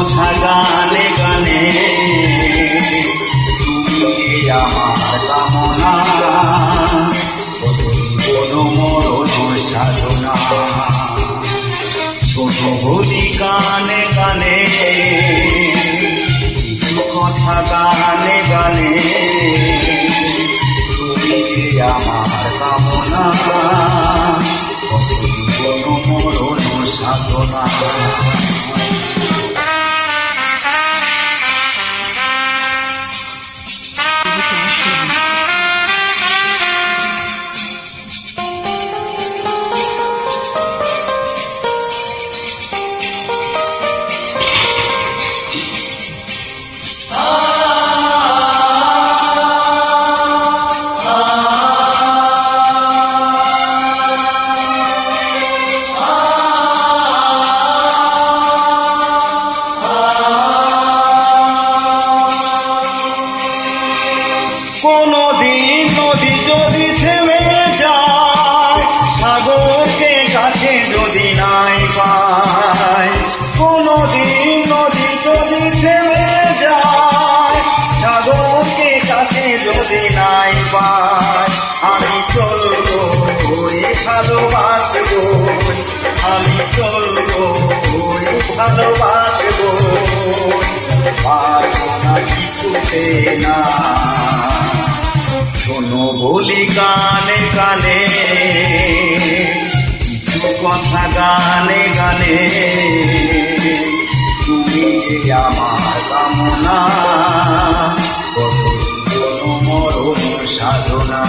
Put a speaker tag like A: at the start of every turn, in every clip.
A: কথা গানে গানে তুমি যে আমার কামনা কোনো মরণ সাধনা শোনো বলি গানে গানে কিছু কথা গানে গানে তুমি যে আমার কামনা কোনো মরণ সাধনা কোনদিন নদী যদি থেমে যায় সাগরকে কাছে যদি নাই পায় কোনদিন নদী যদি থেমে যায় সাগরকে কাছে যদি নাই পায় আমি চলবো ওই ভালোবাসবো আমি চলবো ওই ভালোবাসবো পারবো না কিছুতে না শোনো বলি গানে গানে কিছু কথা গানে গানে তুমি যে আমার কামনা কোনো মরণ সাধনা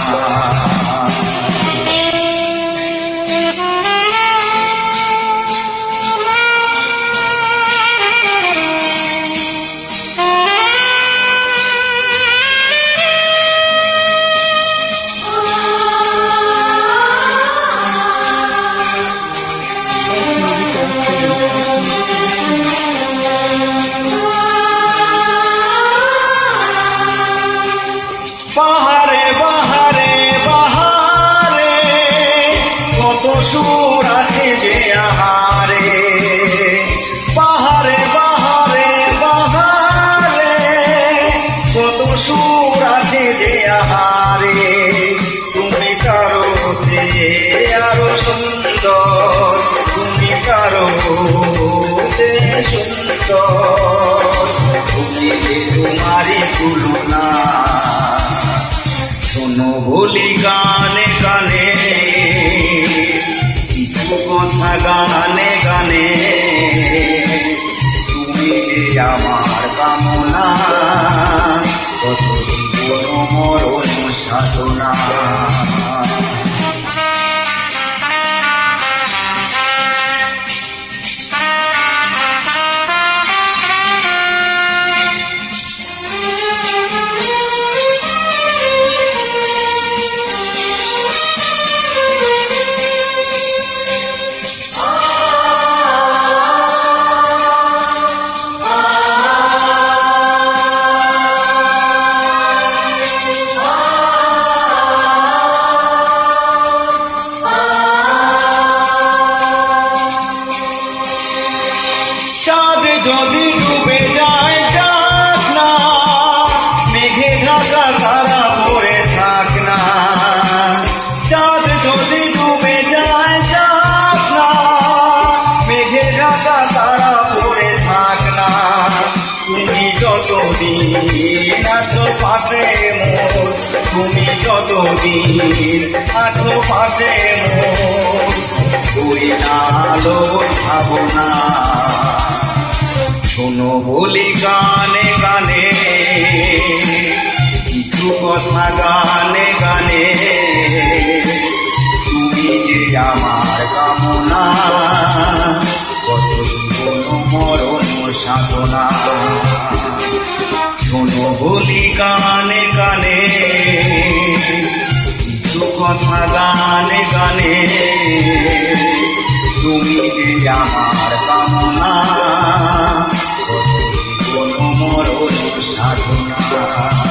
A: বাহারে বাহারে বাহারে কত সুর আছে যে আহারে বাহারে বাহারে বাহারে কত সুর আছে যে আহারে তুমি কারো আরো সুন্দর তুমি কারো সুন্দর তুমি যে তোমারই তুলনা শোনো বলি গানে গানে কিছু কথা গানে গানে তুমি যে আমার কামনা কত কোনো মরণ সাধনা যদি ডুবে যায় যাক না মেঘে ঢাকা তারা পড়ে থাক না চাঁদ যদি ডুবে যায় যাক না মেঘে ঢাকা তারা পড়ে থাক না তুমি যতদিন আছো পাশে মোর তুমি যতদিন আছো পাশে মোর ওই আলো ভাবনা শোনো বলি গানে গানে কিছু কথা গানে গানে তুমি যে আমার কামনা কত কোনো মরণ সাধনা শোনো বলি গানে গানে কিছু কথা গানে গানে তুমি যে আমার কামনা কোনো মরণ সাধনা।